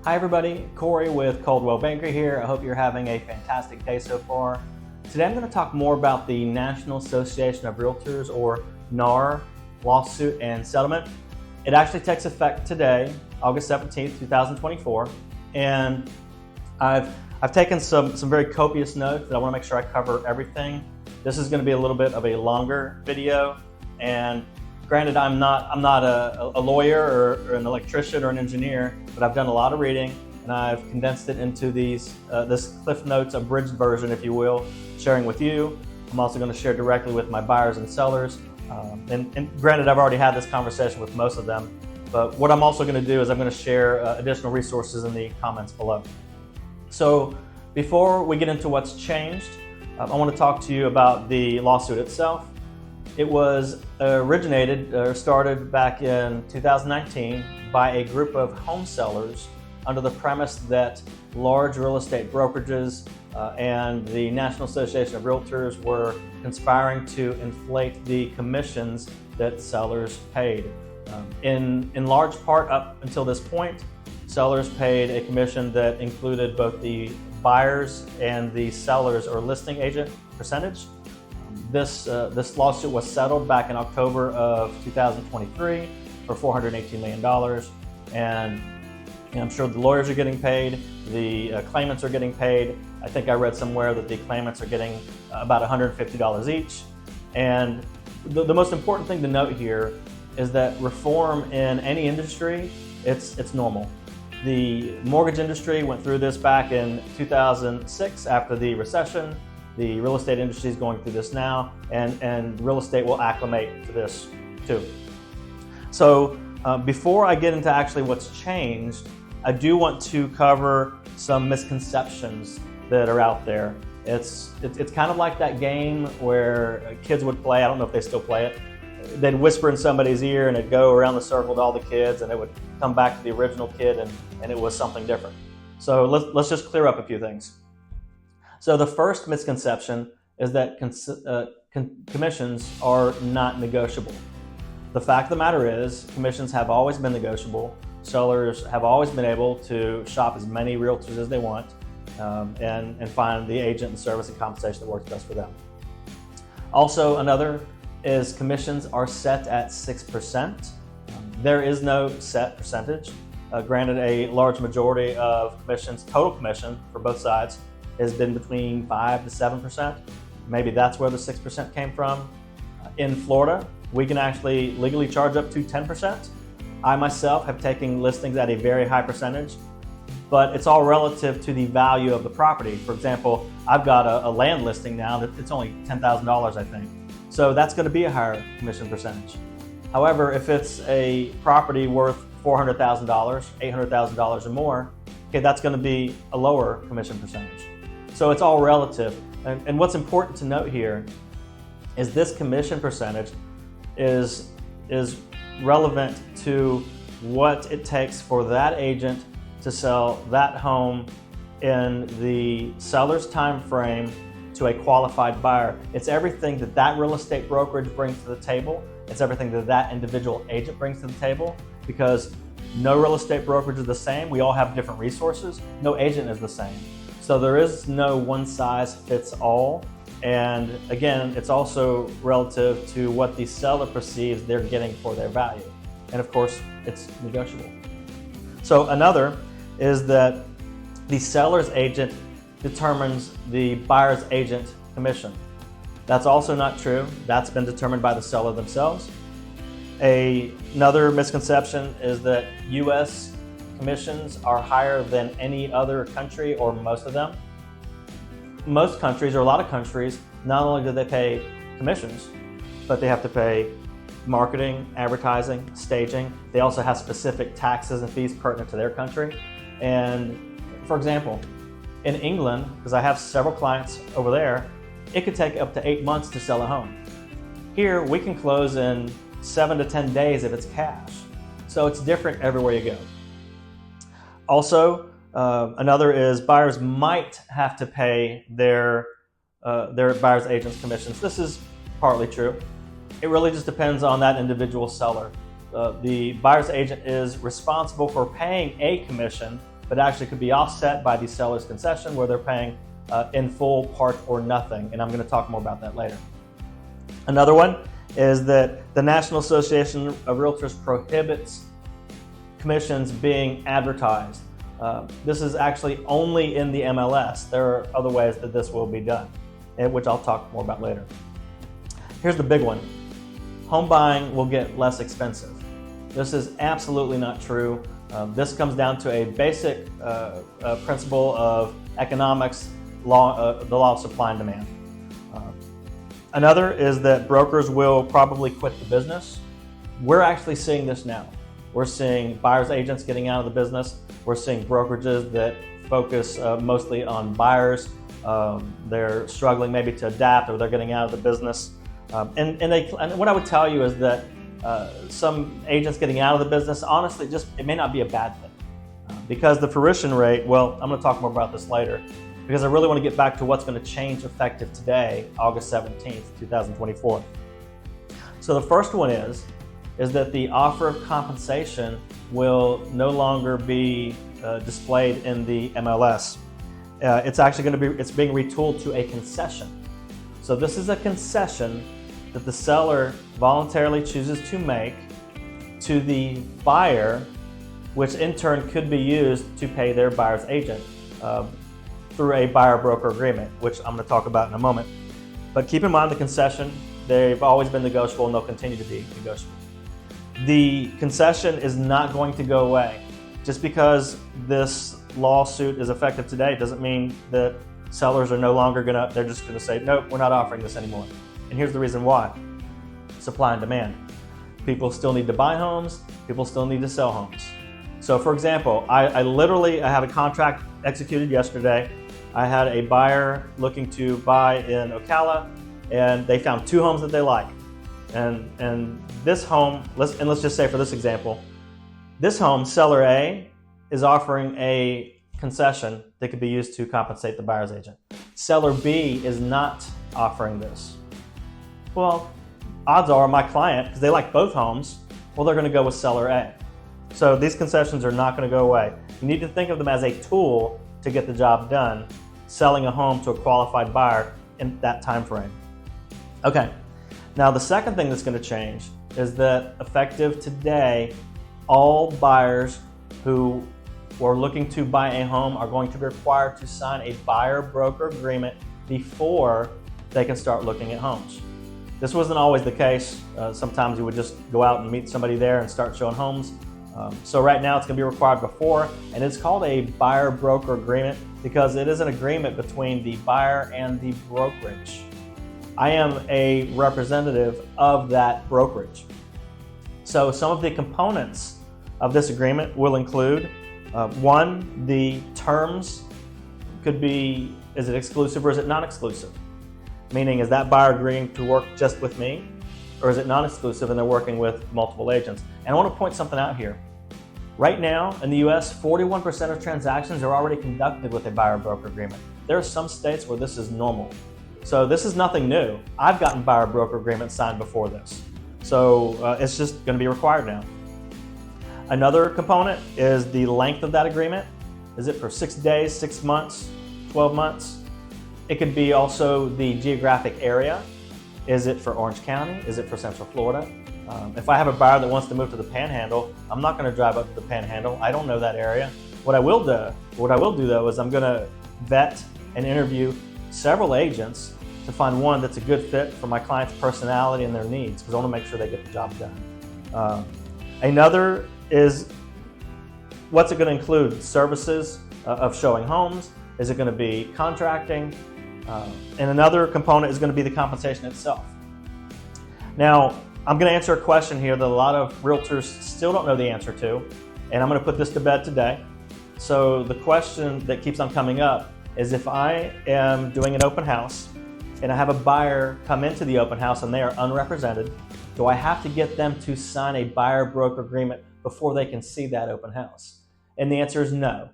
Hi everybody, Corey with Coldwell Banker here. I hope you're having a fantastic day so far. Today I'm going to talk more about the National Association of REALTORS, or N.A.R. lawsuit and settlement. It actually takes effect today, August 17th, 2024, and I've taken some very copious notes that I want to make sure I cover everything. This is going to be a little bit of a longer video, and granted, I'm not a lawyer or an electrician or an engineer, but I've done a lot of reading, and I've condensed it into this Cliff Notes abridged version, if you will, sharing with you. I'm also going to share directly with my buyers and sellers. And granted, I've already had this conversation with most of them, but what I'm also going to do is I'm going to share additional resources in the comments below. So before we get into what's changed, I want to talk to you about the lawsuit itself. It was started back in 2019 by a group of home sellers under the premise that large real estate brokerages and the National Association of REALTORS were conspiring to inflate the commissions that sellers paid. In large part, up until this point, sellers paid a commission that included both the buyers and the sellers or listing agent percentage. This lawsuit was settled back in October of 2023 for $418 million, and I'm sure the lawyers are getting paid, the claimants are getting paid. I think I read somewhere that the claimants are getting about $150 each. And the most important thing to note here is that reform in any industry, it's normal. The mortgage industry went through this back in 2006 after the recession. The real estate industry is going through this now, and real estate will acclimate to this too. So before I get into actually what's changed, I do want to cover some misconceptions that are out there. It's kind of like that game where kids would play. I don't know if they still play it. They'd whisper in somebody's ear and it'd go around the circle to all the kids, and it would come back to the original kid, and it was something different. So let's just clear up a few things. So the first misconception is that commissions are not negotiable. The fact of the matter is, commissions have always been negotiable. Sellers have always been able to shop as many realtors as they want and find the agent and service and compensation that works best for them. Also, another is commissions are set at 6%. There is no set percentage. Granted, a large majority of commissions, total commission for both sides, has been between 5 to 7%. Maybe that's where the 6% came from. In Florida, we can actually legally charge up to 10%. I myself have taken listings at a very high percentage, but it's all relative to the value of the property. For example, I've got a land listing now that it's only $10,000, I think. So that's going to be a higher commission percentage. However, if it's a property worth $400,000, $800,000 or more, okay, that's going to be a lower commission percentage. So it's all relative. And what's important to note here is this commission percentage is relevant to what it takes for that agent to sell that home in the seller's time frame to a qualified buyer. It's everything that that real estate brokerage brings to the table. It's everything that that individual agent brings to the table, because no real estate brokerage is the same. We all have different resources. No agent is the same. So there is no one size fits all. And again, it's also relative to what the seller perceives they're getting for their value. And of course, it's negotiable. So another is that the seller's agent determines the buyer's agent commission. That's also not true. That's been determined by the seller themselves. Another misconception is that U.S. commissions are higher than any other country, or most of them. Most countries, or a lot of countries, not only do they pay commissions, but they have to pay marketing, advertising, staging. They also have specific taxes and fees pertinent to their country. And for example, in England, because I have several clients over there, it could take up to 8 months to sell a home. Here, we can close in 7 to 10 days if it's cash. So it's different everywhere you go. Also, another is buyers might have to pay their buyer's agent's commissions. This is partly true. It really just depends on that individual seller. The buyer's agent is responsible for paying a commission but actually could be offset by the seller's concession where they're paying in full, part, or nothing. And I'm going to talk more about that later. Another one is that the National Association of REALTORS prohibits commissions being advertised. This is actually only in the MLS. There are other ways that this will be done, which I'll talk more about later. Here's the big one. Home buying will get less expensive. This is absolutely not true. This comes down to a basic principle of economics, the law of supply and demand. Another is that brokers will probably quit the business. We're actually seeing this now. We're seeing buyers agents getting out of the business. We're seeing brokerages that focus mostly on buyers. They're struggling maybe to adapt, or they're getting out of the business. And what I would tell you is that some agents getting out of the business, honestly, it may not be a bad thing. Because the fruition rate, well, I'm going to talk more about this later, because I really want to get back to what's going to change effective today, August 17th, 2024. So the first one is that the offer of compensation will no longer be displayed in the MLS. It's actually going to be, it's being retooled to a concession. So this is a concession that the seller voluntarily chooses to make to the buyer, which in turn could be used to pay their buyer's agent through a buyer-broker agreement, which I'm going to talk about in a moment. But keep in mind the concession, they've always been negotiable and they'll continue to be negotiable. The concession is not going to go away. Just because this lawsuit is effective today doesn't mean that sellers are no longer they're just going to say, nope, we're not offering this anymore. And here's the reason why. Supply and demand. People still need to buy homes, people still need to sell homes. So for example, I had a contract executed yesterday. I had a buyer looking to buy in Ocala, and they found 2 homes that they like. And this home, let's just say for this example, this home, seller A, is offering a concession that could be used to compensate the buyer's agent. Seller B is not offering this. Well, odds are my client, because they like both homes, well, they're going to go with seller A. So these concessions are not going to go away. You need to think of them as a tool to get the job done, selling a home to a qualified buyer in that time frame. Okay, now the second thing that's going to change is that effective today, all buyers who are looking to buy a home are going to be required to sign a buyer-broker agreement before they can start looking at homes. This wasn't always the case. Sometimes you would just go out and meet somebody there and start showing homes. So right now it's going to be required before, and it's called a buyer-broker agreement because it is an agreement between the buyer and the brokerage. I am a representative of that brokerage. So some of the components of this agreement will include, one, the terms could be, is it exclusive or is it non-exclusive? Meaning, is that buyer agreeing to work just with me, or is it non-exclusive and they're working with multiple agents? And I want to point something out here. Right now in the US, 41% of transactions are already conducted with a buyer-broker agreement. There are some states where this is normal. So this is nothing new. I've gotten buyer-broker agreements signed before this. So it's just going to be required now. Another component is the length of that agreement. Is it for 6 days, 6 months, 12 months? It could be also the geographic area. Is it for Orange County? Is it for Central Florida? If I have a buyer that wants to move to the Panhandle, I'm not going to drive up to the Panhandle. I don't know that area. What I will do though is I'm going to vet and interview several agents to find one that's a good fit for my client's personality and their needs, because I want to make sure they get the job done. Another is, what's it going to include? Services of showing homes. Is it going to be contracting? And another component is going to be the compensation itself. Now, I'm going to answer a question here that a lot of realtors still don't know the answer to, and I'm going to put this to bed today. So the question that keeps on coming up is, if I am doing an open house and I have a buyer come into the open house and they are unrepresented, do I have to get them to sign a buyer-broker agreement before they can see that open house? And the answer is no.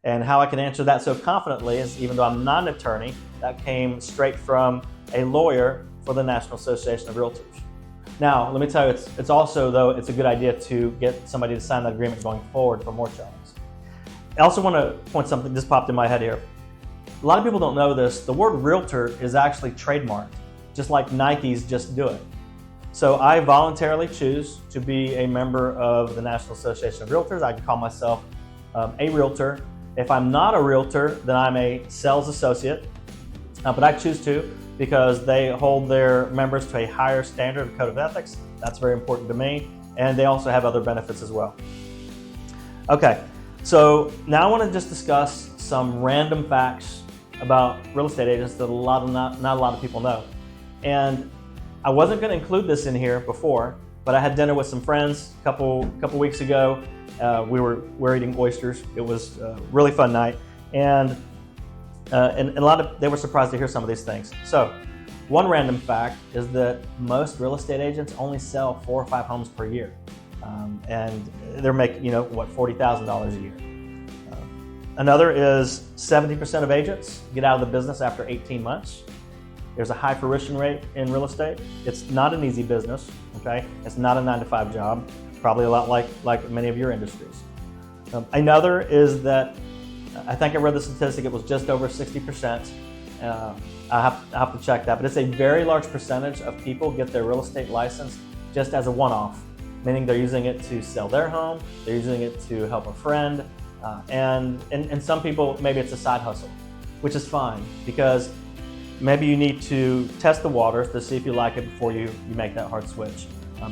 And how I can answer that so confidently is, even though I'm not an attorney, that came straight from a lawyer for the National Association of REALTORS. Now, let me tell you, it's also, though, it's a good idea to get somebody to sign that agreement going forward for more showings. I also want to point something just popped in my head here. A lot of people don't know this. The word realtor is actually trademarked, just like Nike's Just Do It. So I voluntarily choose to be a member of the National Association of REALTORS. I can call myself a realtor. If I'm not a realtor, then I'm a sales associate. But I choose to because they hold their members to a higher standard of code of ethics. That's very important to me. And they also have other benefits as well. Okay, so now I want to just discuss some random facts about real estate agents that not a lot of people know. And I wasn't going to include this in here before, but I had dinner with some friends a couple weeks ago. We were eating oysters. It was a really fun night, and they were surprised to hear some of these things. So, one random fact is that most real estate agents only sell 4 or 5 homes per year, and they're making $40,000 a year. Another is 70% of agents get out of the business after 18 months. There's a high fruition rate in real estate. It's not an easy business, okay? It's not a 9-to-5 job, probably a lot like many of your industries. Another is that, I think I read the statistic, it was just over 60%. I have to check that, but it's a very large percentage of people get their real estate license just as a one-off, meaning they're using it to sell their home, they're using it to help a friend, and some people, maybe it's a side hustle, which is fine because maybe you need to test the waters to see if you like it before you make that hard switch.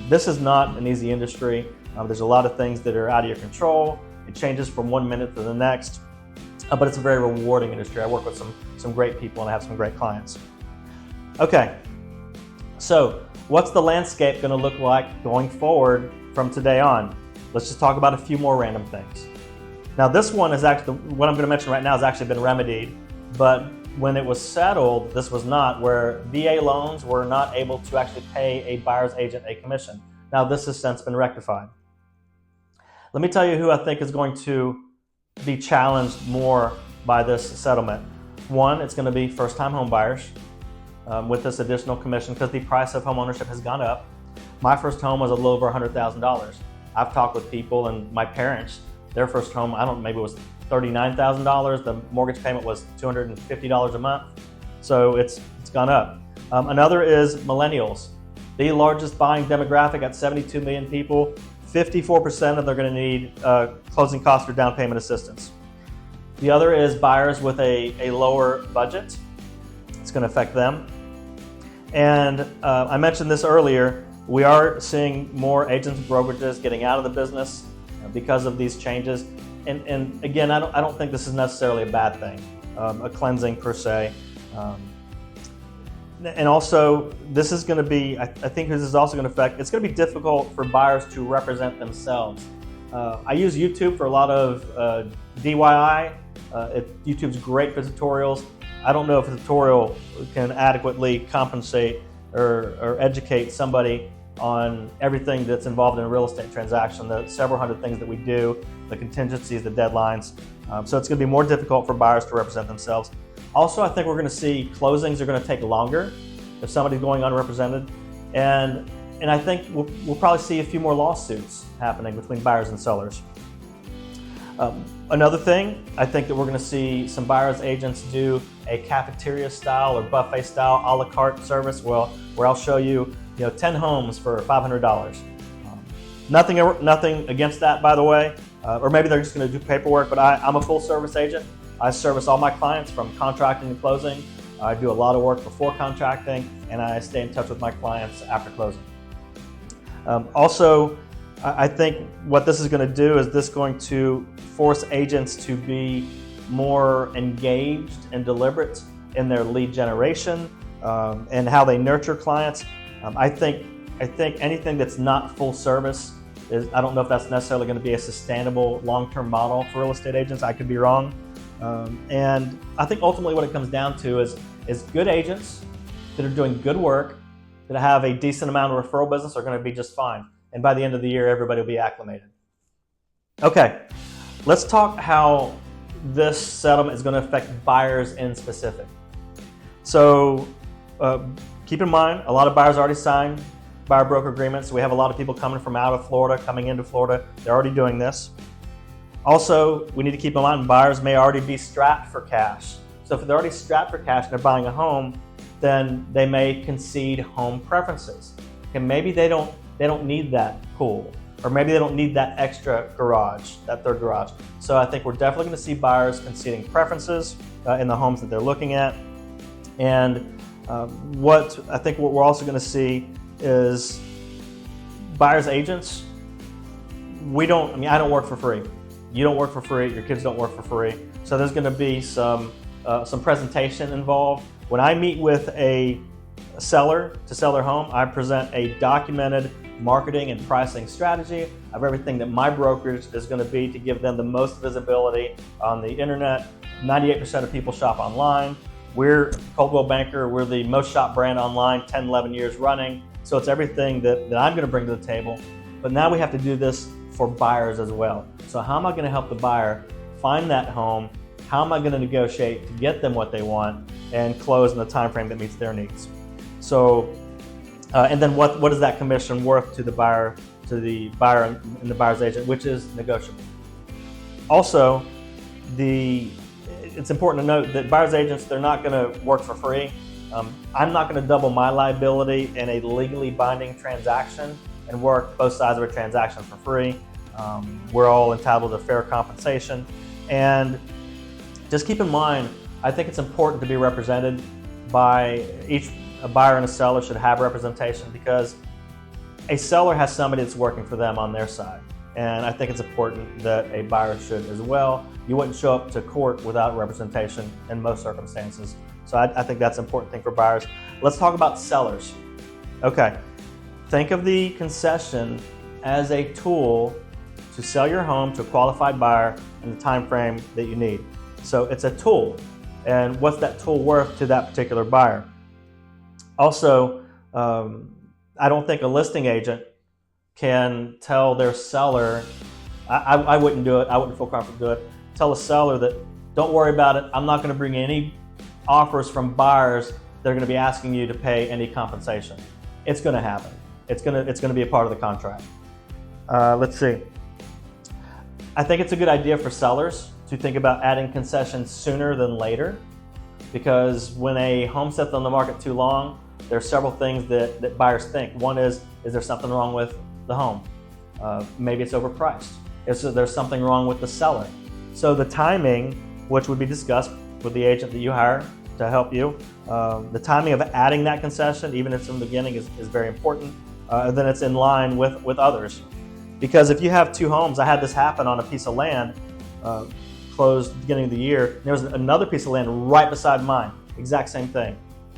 This is not an easy industry. There's a lot of things that are out of your control. It changes from one minute to the next, but it's a very rewarding industry. I work with some great people and I have some great clients. Okay, so what's the landscape going to look like going forward from today on? Let's just talk about a few more random things. Now this one is actually, what I'm going to mention right now has actually been remedied, but when it was settled, this was not, where VA loans were not able to actually pay a buyer's agent a commission. Now this has since been rectified. Let me tell you who I think is going to be challenged more by this settlement. One, it's going to be first-time home buyers with this additional commission because the price of home ownership has gone up. My first home was a little over $100,000. I've talked with people, and my parents, their first home, maybe it was $39,000. The mortgage payment was $250 a month. So it's gone up. Another is millennials. The largest buying demographic at 72 million people, 54% of them are going to need closing cost or down payment assistance. The other is buyers with a lower budget. It's going to affect them. And I mentioned this earlier, we are seeing more agents and brokerages getting out of the business because of these changes. And again, I don't think this is necessarily a bad thing, a cleansing per se. And also, this is going to be, I think this is also going to affect, it's going to be difficult for buyers to represent themselves. I use YouTube for a lot of DIY. YouTube's great for tutorials. I don't know if a tutorial can adequately compensate or educate somebody on everything that's involved in a real estate transaction, the several hundred things that we do, the contingencies, the deadlines. So it's going to be more difficult for buyers to represent themselves. Also, I think we're going to see closings are going to take longer if somebody's going unrepresented. And I think we'll probably see a few more lawsuits happening between buyers and sellers. Another thing, I think that we're going to see some buyers agents do a cafeteria style or buffet style a la carte service, where I'll show you 10 homes for $500. Nothing against that, by the way, or maybe they're just going to do paperwork, but I'm a full service agent. I service all my clients from contracting to closing. I do a lot of work before contracting, and I stay in touch with my clients after closing. Also, I think what this is going to do is going to force agents to be more engaged and deliberate in their lead generation and how they nurture clients. I think anything that's not full service I don't know if that's necessarily going to be a sustainable long-term model for real estate agents. I could be wrong. And I think ultimately what it comes down to is good agents that are doing good work, that have a decent amount of referral business, are going to be just fine. And by the end of the year, everybody will be acclimated. Okay, let's talk how this settlement is going to affect buyers in specific. So keep in mind, a lot of buyers already signed buyer broker agreements. We have a lot of people coming from out of Florida, coming into Florida. They're already doing this. Also, we need to keep in mind buyers may already be strapped for cash. So if they're already strapped for cash and they're buying a home, then they may concede home preferences. And maybe they don't need that pool, or maybe they don't need that extra garage, that third garage. So I think we're definitely going to see buyers conceding preferences in the homes that they're looking at. And what we're also going to see is buyers agents. I don't work for free. You don't work for free. Your kids don't work for free. So there's going to be some presentation involved. When I meet with a seller to sell their home, I present a documented marketing and pricing strategy of everything that my brokerage is going to be to give them the most visibility on the internet. 98% of people shop online. We're Coldwell Banker. We're the most shopped brand online, 10, 11 years running. So it's everything that I'm going to bring to the table. But now we have to do this for buyers as well. So how am I going to help the buyer find that home? How am I going to negotiate to get them what they want and close in the time frame that meets their needs? So, and then what is that commission worth to the buyer and the buyer's agent, which is negotiable. Also, it's important to note that buyer's agents, they're not going to work for free. I'm not going to double my liability in a legally binding transaction and work both sides of a transaction for free. We're all entitled to fair compensation. And just keep in mind, I think it's important to be represented by a buyer and a seller should have representation, because a seller has somebody that's working for them on their side. And I think it's important that a buyer should as well. You wouldn't show up to court without representation in most circumstances. So I think that's an important thing for buyers. Let's talk about sellers. Okay, think of the concession as a tool to sell your home to a qualified buyer in the time frame that you need. So it's a tool, and what's that tool worth to that particular buyer? Also, I don't think a listing agent can tell their seller, I wouldn't do it, I wouldn't feel comfortable doing it, tell a seller that don't worry about it, I'm not going to bring any offers from buyers that are going to be asking you to pay any compensation. It's going to happen. It's going to be a part of the contract. Let's see. I think it's a good idea for sellers to think about adding concessions sooner than later, because when a home sits on the market too long, there are several things that buyers think. One is there something wrong with the home? Maybe it's overpriced. There's something wrong with the seller. So the timing, which would be discussed with the agent that you hire to help you, the timing of adding that concession, even if it's in the beginning, is very important. And then it's in line with others. Because if you have two homes, I had this happen on a piece of land, closed beginning of the year. There was another piece of land right beside mine, exact same thing.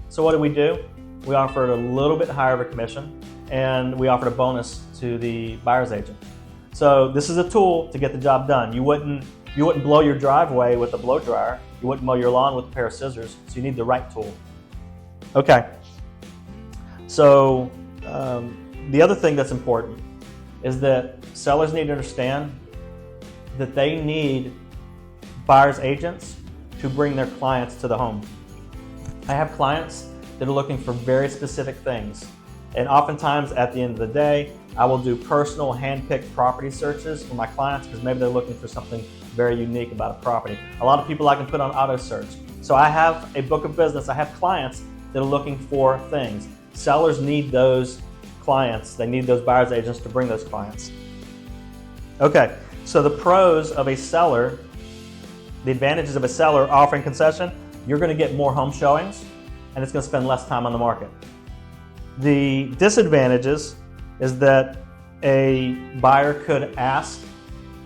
So what did we do? We offered a little bit higher of a commission, and we offered a bonus to the buyer's agent. So this is a tool to get the job done. You wouldn't blow your driveway with a blow dryer. You wouldn't mow your lawn with a pair of scissors. So you need the right tool. Okay. So the other thing that's important is that sellers need to understand that they need buyer's agents to bring their clients to the home. I have clients that are looking for very specific things. And oftentimes at the end of the day, I will do personal hand-picked property searches for my clients because maybe they're looking for something very unique about a property. A lot of people I can put on auto search. So I have a book of business. I have clients that are looking for things. Sellers need those clients. They need those buyer's agents to bring those clients. Okay, so the pros of a seller, the advantages of a seller offering concession, you're going to get more home showings and it's going to spend less time on the market. The disadvantages is that a buyer could ask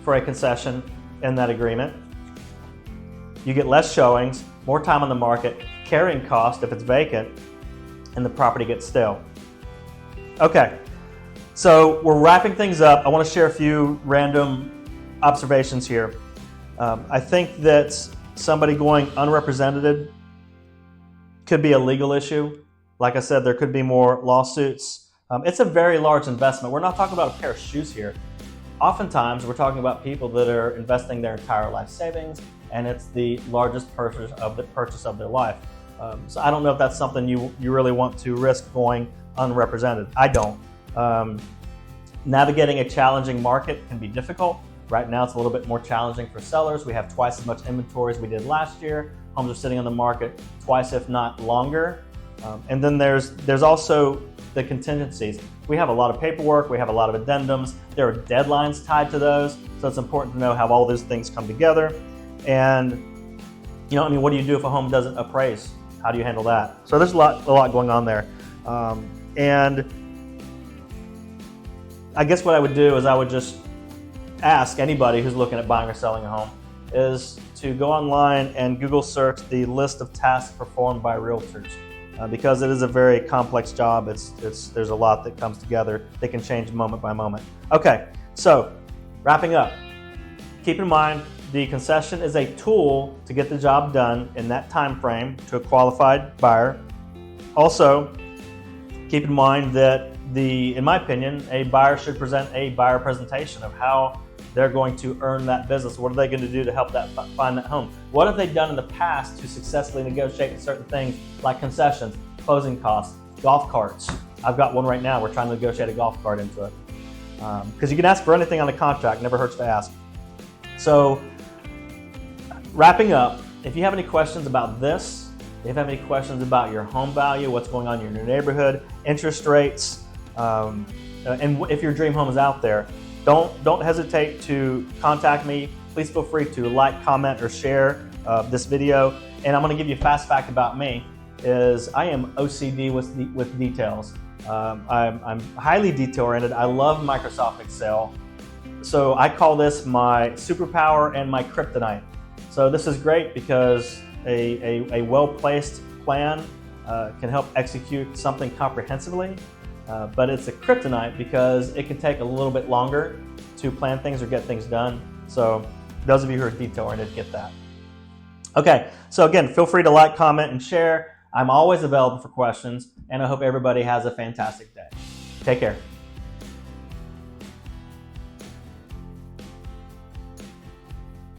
for a concession in that agreement. You get less showings, more time on the market, carrying cost if it's vacant, and the property gets stale. Okay, so we're wrapping things up. I want to share a few random observations here. I think that somebody going unrepresented could be a legal issue. Like I said, there could be more lawsuits. It's a very large investment. We're not talking about a pair of shoes here. Oftentimes, we're talking about people that are investing their entire life savings, and it's the largest purchase of their life. So I don't know if that's something you really want to risk going unrepresented. I don't. Navigating a challenging market can be difficult. Right now it's a little bit more challenging for sellers. We have twice as much inventory as we did last year. Homes are sitting on the market twice, if not longer. And then there's also the contingencies. We have a lot of paperwork, we have a lot of addendums, there are deadlines tied to those, so it's important to know how all those things come together. And what do you do if a home doesn't appraise? How do you handle that? So there's a lot going on there. And I guess what I would do is I would just ask anybody who's looking at buying or selling a home is to go online and Google search the list of tasks performed by realtors. Because it is a very complex job, there's a lot that comes together that can change moment by moment. Okay, so wrapping up, keep in mind the concession is a tool to get the job done in that time frame to a qualified buyer. Also, keep in mind that in my opinion, a buyer should present a buyer presentation of how they're going to earn that business. What are they going to do to help find that home? What have they done in the past to successfully negotiate certain things like concessions, closing costs, golf carts? I've got one right now. We're trying to negotiate a golf cart into it. Because you can ask for anything on a contract, never hurts to ask. So wrapping up, if you have any questions about this, if you have any questions about your home value, what's going on in your neighborhood, interest rates, and if your dream home is out there, don't hesitate to contact me. Please feel free to like, comment, or share this video. And I'm going to give you a fast fact about me is I am OCD with details. I'm highly detail-oriented. I love Microsoft Excel. So I call this my superpower and my kryptonite. So this is great because a well-placed plan can help execute something comprehensively. But it's a kryptonite because it can take a little bit longer to plan things or get things done. So those of you who are detail-oriented get that. Okay, so again, feel free to like, comment, and share. I'm always available for questions, and I hope everybody has a fantastic day. Take care.